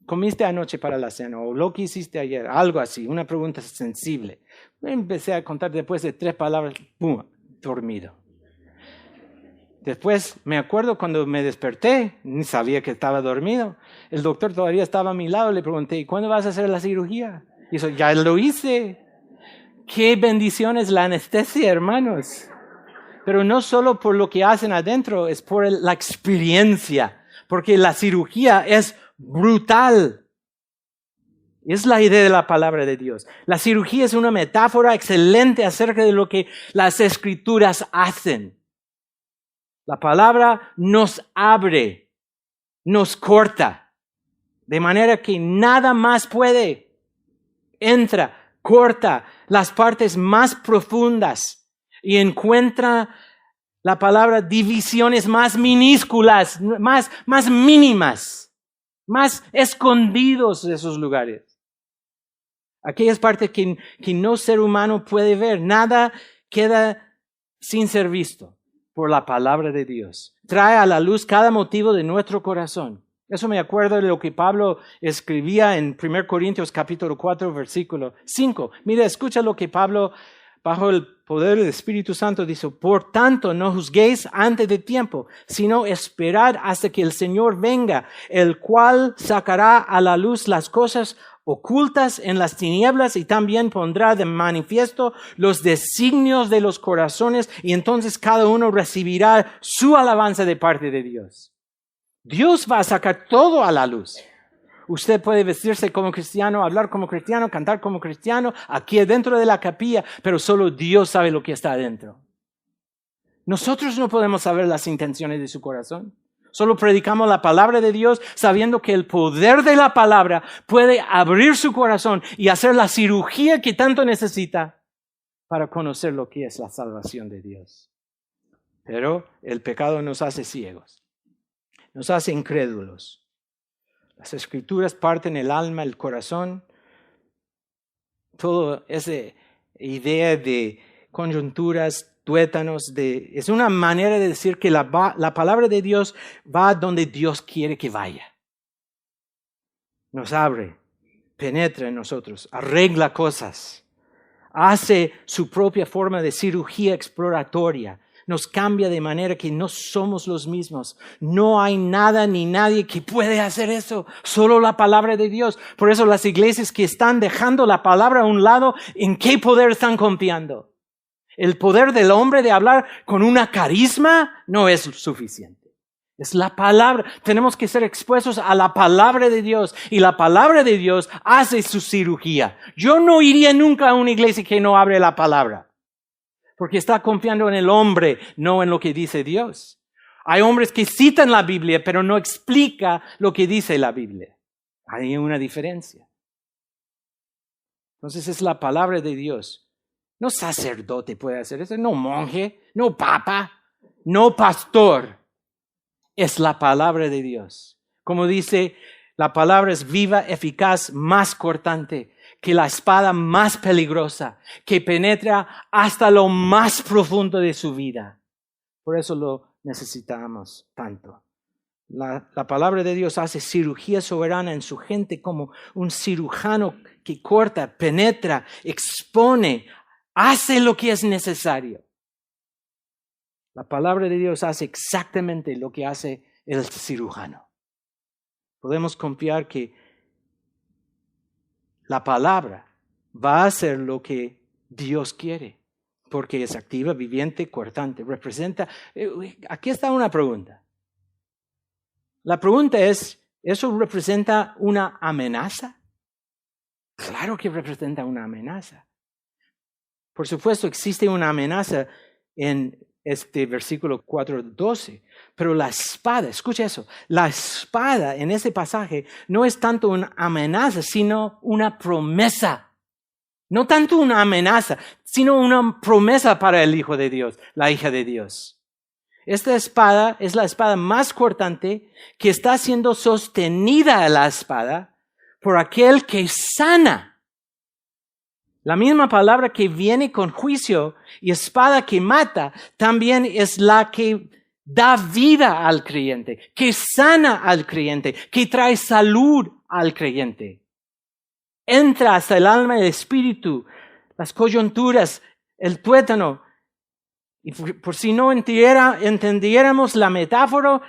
comiste anoche para la cena o lo que hiciste ayer, algo así, una pregunta sensible. Empecé a contar después de 3 palabras, ¡pum!, dormido. Después me acuerdo cuando me desperté, ni sabía que estaba dormido. El doctor todavía estaba a mi lado, le pregunté, ¿y cuándo vas a hacer la cirugía? Y eso, ya lo hice. ¡Qué bendición es la anestesia, hermanos! Pero no solo por lo que hacen adentro, es por la experiencia, porque la cirugía es brutal. Es la idea de la palabra de Dios. La cirugía es una metáfora excelente acerca de lo que las Escrituras hacen. La palabra nos abre nos corta, de manera que nada más puede. Entra, corta las partes más profundas y encuentra la palabra divisiones más minúsculas, más mínimas, más escondidos de esos lugares. Aquellas partes que no ser humano puede ver. Nada queda sin ser visto por la palabra de Dios. Trae a la luz cada motivo de nuestro corazón. Eso me acuerdo de lo que Pablo escribía en 1 Corintios capítulo 4, versículo 5. Mira, escucha lo que Pablo, bajo el poder del Espíritu Santo, dice: por tanto, no juzguéis antes de tiempo, sino esperad hasta que el Señor venga, el cual sacará a la luz las cosas ocultas en las tinieblas y también pondrá de manifiesto los designios de los corazones, y entonces cada uno recibirá su alabanza de parte de Dios. Dios va a sacar todo a la luz. Usted puede vestirse como cristiano, hablar como cristiano, cantar como cristiano, aquí dentro de la capilla, pero solo Dios sabe lo que está adentro. Nosotros no podemos saber las intenciones de su corazón. Solo predicamos la palabra de Dios sabiendo que el poder de la palabra puede abrir su corazón y hacer la cirugía que tanto necesita para conocer lo que es la salvación de Dios. Pero el pecado nos hace ciegos, nos hace incrédulos. Las Escrituras parten el alma, el corazón. Todo esa idea de coyunturas, tuétanos, es una manera de decir que la palabra de Dios va donde Dios quiere que vaya. Nos abre, penetra en nosotros, arregla cosas, hace su propia forma de cirugía exploratoria. Nos cambia de manera que no somos los mismos. No hay nada ni nadie que puede hacer eso. Solo la palabra de Dios. Por eso las iglesias que están dejando la palabra a un lado, ¿en qué poder están confiando? El poder del hombre de hablar con una carisma no es suficiente. Es la palabra. Tenemos que ser expuestos a la palabra de Dios. Y la palabra de Dios hace su cirugía. Yo no iría nunca a una iglesia que no abre la palabra. Porque está confiando en el hombre, no en lo que dice Dios. Hay hombres que citan la Biblia, pero no explica lo que dice la Biblia. Hay una diferencia. Entonces es la palabra de Dios. No sacerdote puede hacer eso, no monje, no papa, no pastor. Es la palabra de Dios. Como dice, la palabra es viva, eficaz, más cortante que la espada más peligrosa, que penetra hasta lo más profundo de su vida. Por eso lo necesitamos tanto. La palabra de Dios hace cirugía soberana en su gente como un cirujano que corta, penetra, expone, hace lo que es necesario. La palabra de Dios hace exactamente lo que hace el cirujano. Podemos confiar que la palabra va a hacer lo que Dios quiere, porque es activa, viviente, cortante. Representa. Aquí está una pregunta. La pregunta es, ¿eso representa una amenaza? Claro que representa una amenaza. Por supuesto, existe una amenaza en este versículo 4:12. Pero la espada, escucha eso, la espada en ese pasaje no es tanto una amenaza, sino una promesa. No tanto una amenaza, sino una promesa para el Hijo de Dios, la hija de Dios. Esta espada es la espada más cortante que está siendo sostenida a la espada por aquel que sana. La misma palabra que viene con juicio y espada que mata, también es la que da vida al creyente, que sana al creyente, que trae salud al creyente. Entra hasta el alma y el espíritu, las coyunturas, el tuétano. Y por si no entendiéramos la metáfora,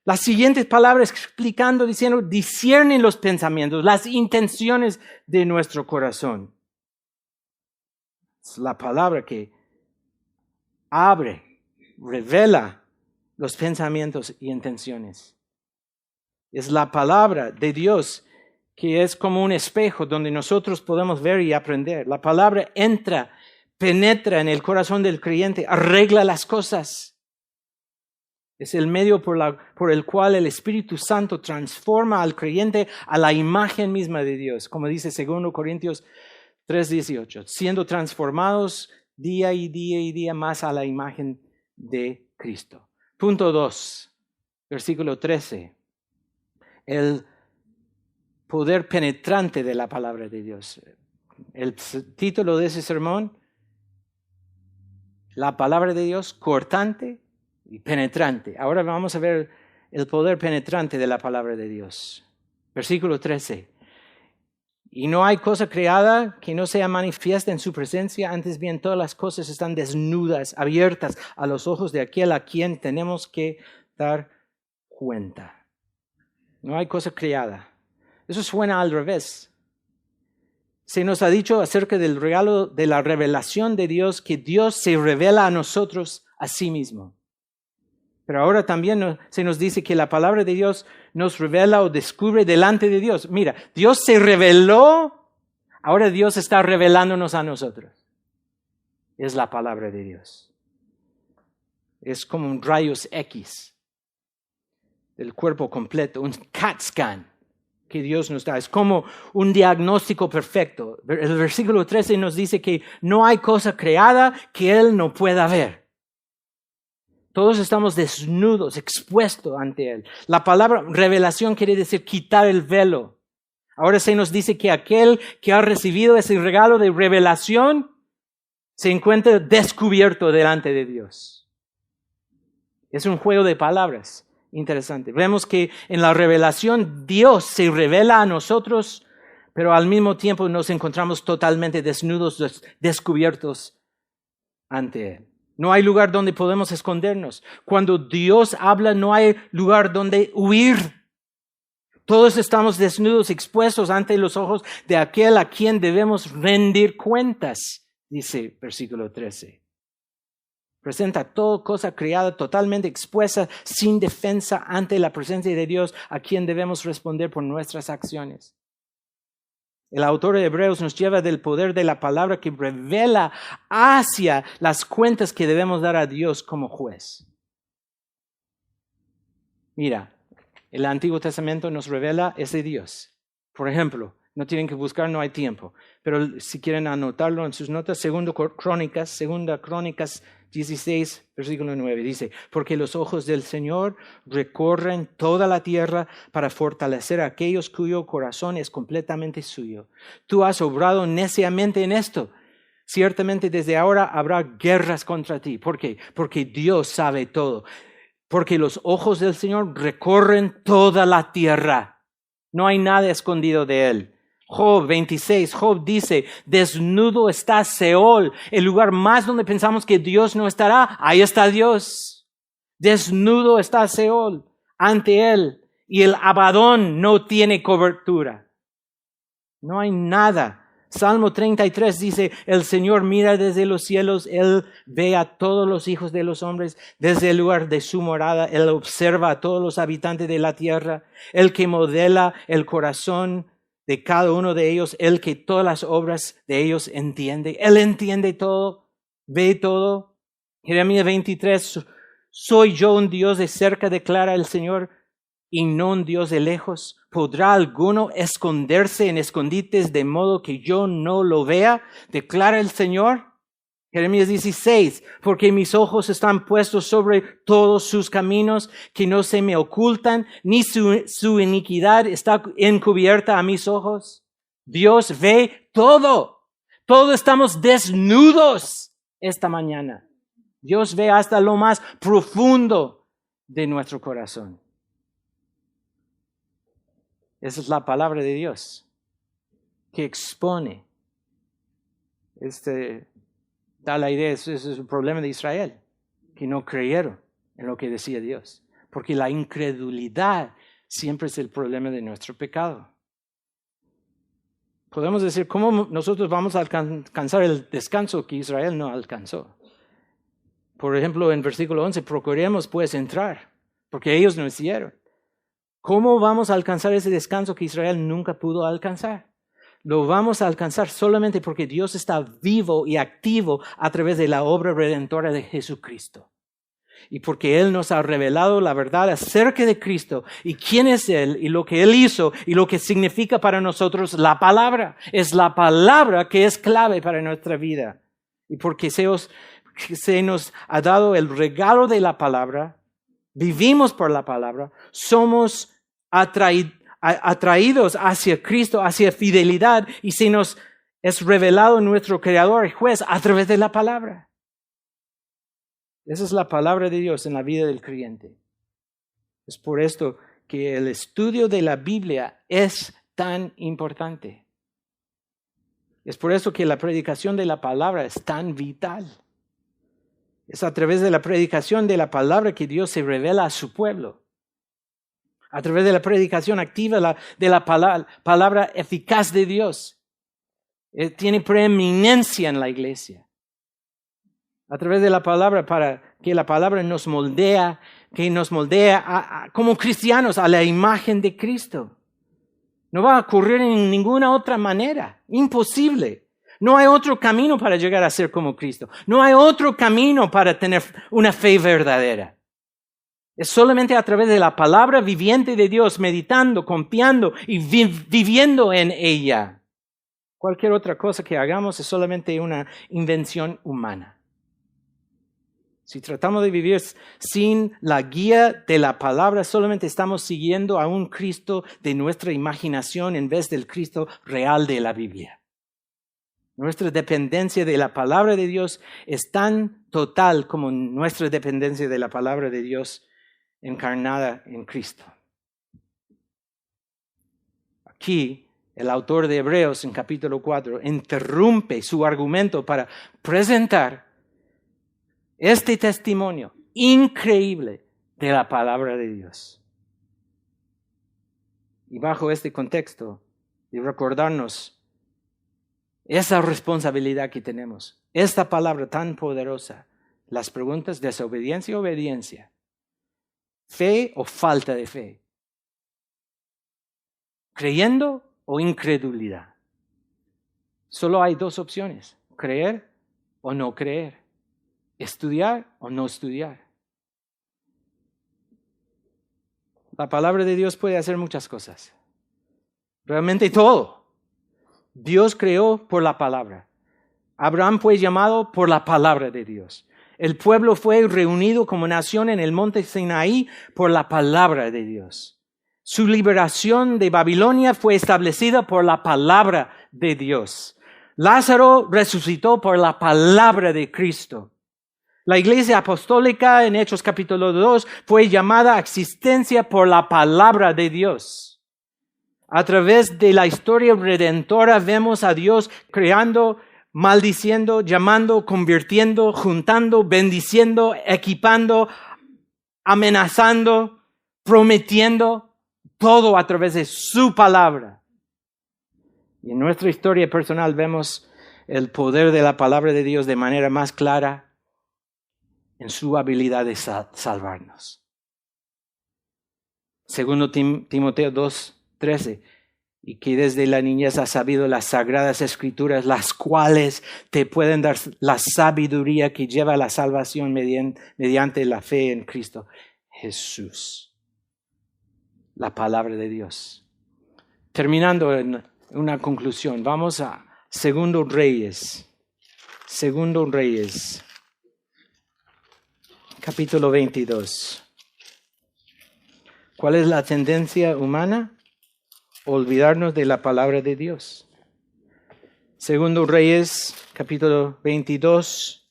las siguientes palabras explicando, diciendo, disciernen los pensamientos, las intenciones de nuestro corazón. Es la palabra que abre, revela los pensamientos y intenciones. Es la palabra de Dios que es como un espejo donde nosotros podemos ver y aprender. La palabra entra, penetra en el corazón del creyente, arregla las cosas. Es el medio por el cual el Espíritu Santo transforma al creyente a la imagen misma de Dios, como dice 2 Corintios 3:18, siendo transformados día y día más a la imagen de Cristo. Punto 2, versículo 13. El poder penetrante de la palabra de Dios. El título de ese sermón, la palabra de Dios, cortante y penetrante. Ahora vamos a ver el poder penetrante de la palabra de Dios. Versículo 13. Y no hay cosa creada que no sea manifiesta en su presencia, antes bien todas las cosas están desnudas, abiertas a los ojos de aquel a quien tenemos que dar cuenta. No hay cosa creada. Eso suena al revés. Se nos ha dicho acerca del regalo de la revelación de Dios, que Dios se revela a nosotros a sí mismo. Pero ahora también se nos dice que la palabra de Dios nos revela o descubre delante de Dios. Mira, Dios se reveló, ahora Dios está revelándonos a nosotros. Es la palabra de Dios. Es como un rayos X del cuerpo completo, un CAT scan que Dios nos da. Es como un diagnóstico perfecto. El versículo 13 nos dice que no hay cosa creada que Él no pueda ver. Todos estamos desnudos, expuestos ante Él. La palabra revelación quiere decir quitar el velo. Ahora se nos dice que aquel que ha recibido ese regalo de revelación se encuentra descubierto delante de Dios. Es un juego de palabras interesante. Vemos que en la revelación Dios se revela a nosotros, pero al mismo tiempo nos encontramos totalmente desnudos, descubiertos ante Él. No hay lugar donde podemos escondernos. Cuando Dios habla, no hay lugar donde huir. Todos estamos desnudos, expuestos ante los ojos de aquel a quien debemos rendir cuentas, dice versículo 13. Presenta toda cosa creada totalmente expuesta, sin defensa ante la presencia de Dios, a quien debemos responder por nuestras acciones. El autor de Hebreos nos lleva del poder de la palabra que revela hacia las cuentas que debemos dar a Dios como juez. Mira, el Antiguo Testamento nos revela ese Dios. Por ejemplo, no tienen que buscar, no hay tiempo. Pero si quieren anotarlo en sus notas, 2 Crónicas 16, versículo 9, dice: porque los ojos del Señor recorren toda la tierra para fortalecer a aquellos cuyo corazón es completamente suyo. Tú has obrado neciamente en esto. Ciertamente desde ahora habrá guerras contra ti. ¿Por qué? Porque Dios sabe todo. Porque los ojos del Señor recorren toda la tierra. No hay nada escondido de Él. Job 26, Job dice: desnudo está Seol, el lugar más donde pensamos que Dios no estará. Ahí está Dios. Desnudo está Seol ante Él, y el Abadón no tiene cobertura. No hay nada. Salmo 33 dice: el Señor mira desde los cielos, Él ve a todos los hijos de los hombres, desde el lugar de su morada, Él observa a todos los habitantes de la tierra, el que modela el corazón de cada uno de ellos, el que todas las obras de ellos entiende. Él entiende todo, ve todo. Jeremías 23, soy yo un Dios de cerca, declara el Señor, y no un Dios de lejos. ¿Podrá alguno esconderse en escondites de modo que yo no lo vea? Declara el Señor. Jeremías 16, porque mis ojos están puestos sobre todos sus caminos, que no se me ocultan, ni su iniquidad está encubierta a mis ojos. Dios ve todo. Todos estamos desnudos esta mañana. Dios ve hasta lo más profundo de nuestro corazón. Esa es la palabra de Dios que expone da la idea, ese es el problema de Israel, que no creyeron en lo que decía Dios. Porque la incredulidad siempre es el problema de nuestro pecado. Podemos decir, ¿cómo nosotros vamos a alcanzar el descanso que Israel no alcanzó? Por ejemplo, en versículo 11, procuremos pues entrar, porque ellos no hicieron. ¿Cómo vamos a alcanzar ese descanso que Israel nunca pudo alcanzar? Lo vamos a alcanzar solamente porque Dios está vivo y activo a través de la obra redentora de Jesucristo. Y porque Él nos ha revelado la verdad acerca de Cristo y quién es Él y lo que Él hizo y lo que significa para nosotros la palabra. Es la palabra que es clave para nuestra vida. Y porque se nos ha dado el regalo de la palabra, vivimos por la palabra, somos atraídos hacia Cristo, hacia fidelidad, y se nos es revelado nuestro Creador y Juez a través de la palabra. Esa es la palabra de Dios en la vida del creyente. Es por esto que el estudio de la Biblia es tan importante. Es por eso que la predicación de la palabra es tan vital. Es a través de la predicación de la palabra que Dios se revela a su pueblo. A través de la predicación activa de la palabra eficaz de Dios. Tiene preeminencia en la iglesia. A través de la palabra, para que la palabra nos moldea, como cristianos a la imagen de Cristo. No va a ocurrir en ninguna otra manera. Imposible. No hay otro camino para llegar a ser como Cristo. No hay otro camino para tener una fe verdadera. Es solamente a través de la palabra viviente de Dios, meditando, confiando y viviendo en ella. Cualquier otra cosa que hagamos es solamente una invención humana. Si tratamos de vivir sin la guía de la palabra, solamente estamos siguiendo a un Cristo de nuestra imaginación en vez del Cristo real de la Biblia. Nuestra dependencia de la palabra de Dios es tan total como nuestra dependencia de la palabra de Dios encarnada en Cristo. Aquí, el autor de Hebreos en capítulo 4 interrumpe su argumento para presentar este testimonio increíble de la palabra de Dios. Y bajo este contexto de recordarnos esa responsabilidad que tenemos, esta palabra tan poderosa, las preguntas desobediencia y obediencia, fe o falta de fe, creyendo o incredulidad. Solo hay dos opciones, creer o no creer, estudiar o no estudiar. La palabra de Dios puede hacer muchas cosas, realmente todo. Dios creó por la palabra. Abraham fue llamado por la palabra de Dios. El pueblo fue reunido como nación en el monte Sinaí por la palabra de Dios. Su liberación de Babilonia fue establecida por la palabra de Dios. Lázaro resucitó por la palabra de Cristo. La iglesia apostólica en Hechos capítulo 2 fue llamada a existencia por la palabra de Dios. A través de la historia redentora vemos a Dios creando, maldiciendo, llamando, convirtiendo, juntando, bendiciendo, equipando, amenazando, prometiendo, todo a través de su palabra. Y en nuestra historia personal vemos el poder de la palabra de Dios de manera más clara en su habilidad de salvarnos. Segundo Timoteo 2:13, y que desde la niñez has sabido las sagradas escrituras, las cuales te pueden dar la sabiduría que lleva a la salvación mediante la fe en Cristo Jesús. La palabra de Dios. Terminando en una conclusión, vamos a Segundo Reyes, capítulo 22. ¿Cuál es la tendencia humana? Olvidarnos de la palabra de Dios. Segundo Reyes, capítulo 22,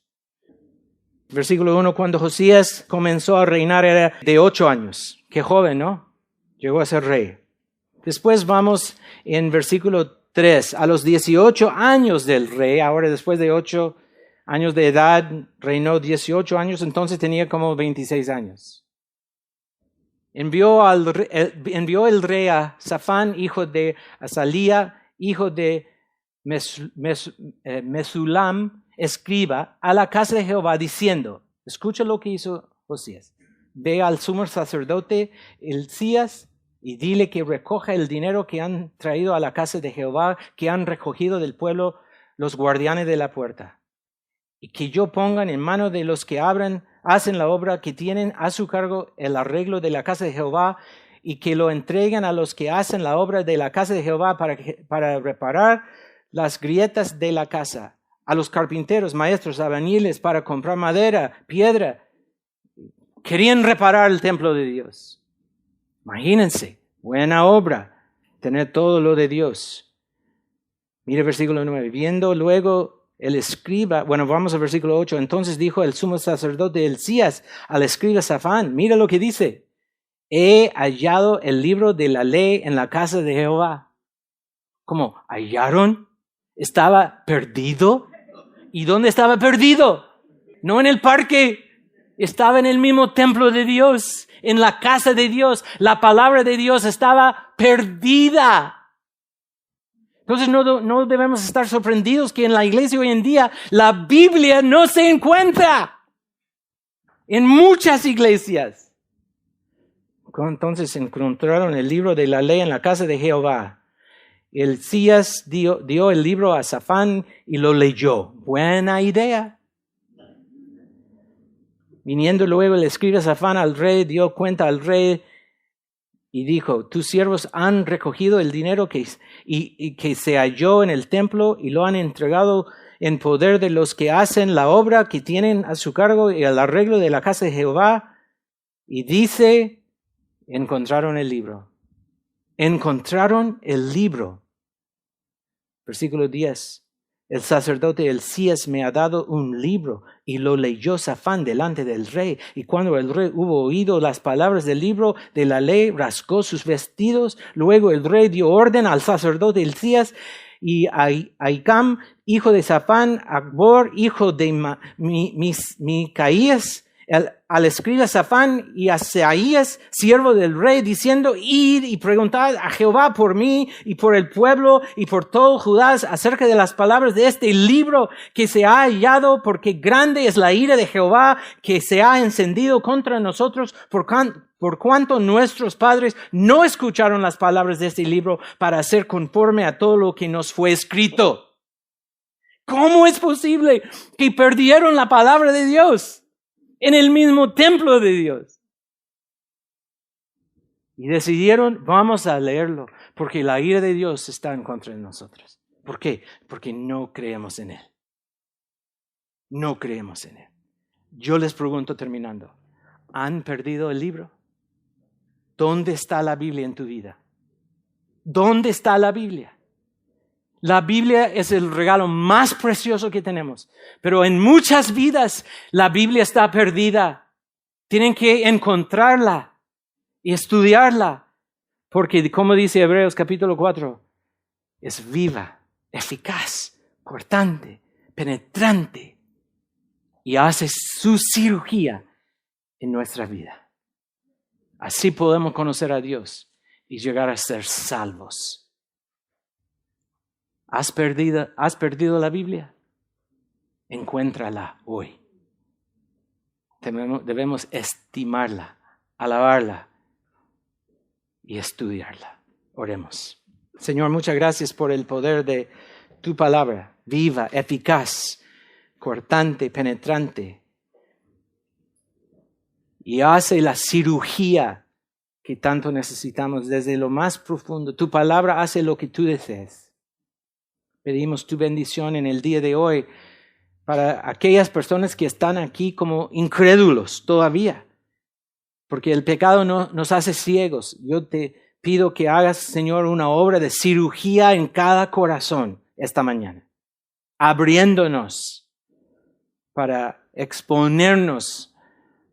versículo 1. Cuando Josías comenzó a reinar era de 8 años. Qué joven, ¿no? Llegó a ser rey. Después vamos en versículo 3. A los 18 años del rey, ahora después de 8 años de edad, reinó 18 años, entonces tenía como 26 años. Envió el rey a Safán, hijo de Asalía, hijo de Mesulam, escriba, a la casa de Jehová, diciendo, escucha lo que hizo Josías. Ve al sumo sacerdote Hilcías y dile que recoja el dinero que han traído a la casa de Jehová, que han recogido del pueblo los guardianes de la puerta, y que yo pongan en mano de los que abran hacen la obra, que tienen a su cargo el arreglo de la casa de Jehová, y que lo entregan a los que hacen la obra de la casa de Jehová para reparar las grietas de la casa, a los carpinteros, maestros, albañiles, para comprar madera, piedra. Querían reparar el templo de Dios. Imagínense, buena obra, tener todo lo de Dios. Mire versículo 9. Viendo luego el escriba, bueno, vamos al versículo 8. Entonces dijo el sumo sacerdote Hilcías al escriba Safán, mira lo que dice: he hallado el libro de la ley en la casa de Jehová. ¿Cómo? ¿Hallaron? ¿Estaba perdido? ¿Y dónde estaba perdido? No en el parque. Estaba en el mismo templo de Dios, en la casa de Dios. La palabra de Dios estaba perdida. Entonces no debemos estar sorprendidos que en la iglesia hoy en día la Biblia no se encuentra. En muchas iglesias. Entonces encontraron el libro de la ley en la casa de Jehová. Hilcías dio el libro a Safán y lo leyó. Buena idea. Viniendo luego el escriba Safán al rey, dio cuenta al rey y dijo: tus siervos han recogido el dinero que se halló en el templo y lo han entregado en poder de los que hacen la obra, que tienen a su cargo y el arreglo de la casa de Jehová. Y dice: encontraron el libro. Encontraron el libro. Versículo 10. El sacerdote Hilcías me ha dado un libro, y lo leyó Safán delante del rey. Y cuando el rey hubo oído las palabras del libro de la ley, rasgó sus vestidos. Luego el rey dio orden al sacerdote Hilcías y a Ahicam, hijo de Safán, Acbor, hijo de Micaías, al escriba Safán, y a Asaías, siervo del rey, diciendo: id y preguntad a Jehová por mí y por el pueblo y por todo Judá acerca de las palabras de este libro que se ha hallado, porque grande es la ira de Jehová que se ha encendido contra nosotros, por cuanto nuestros padres no escucharon las palabras de este libro para hacer conforme a todo lo que nos fue escrito. ¿Cómo es posible que perdieron la palabra de Dios en el mismo templo de Dios? Y decidieron: vamos a leerlo, porque la ira de Dios está en contra de nosotros. ¿Por qué? Porque no creemos en Él. No creemos en Él. Yo les pregunto terminando: ¿han perdido el libro? ¿Dónde está la Biblia en tu vida? ¿Dónde está la Biblia? La Biblia es el regalo más precioso que tenemos, pero en muchas vidas la Biblia está perdida. Tienen que encontrarla y estudiarla, porque como dice Hebreos capítulo 4, es viva, eficaz, cortante, penetrante, y hace su cirugía en nuestra vida. Así podemos conocer a Dios y llegar a ser salvos. ¿Has perdido la Biblia? Encuéntrala hoy. Debemos estimarla, alabarla y estudiarla. Oremos. Señor, muchas gracias por el poder de tu palabra, viva, eficaz, cortante, penetrante, y hace la cirugía que tanto necesitamos desde lo más profundo. Tu palabra hace lo que tú desees. Pedimos tu bendición en el día de hoy para aquellas personas que están aquí como incrédulos todavía, porque el pecado nos hace ciegos. Yo te pido que hagas, Señor, una obra de cirugía en cada corazón esta mañana, abriéndonos para exponernos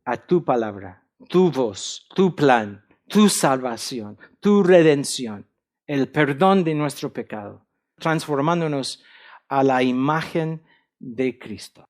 a tu palabra, tu voz, tu plan, tu salvación, tu redención, el perdón de nuestro pecado, transformándonos a la imagen de Cristo.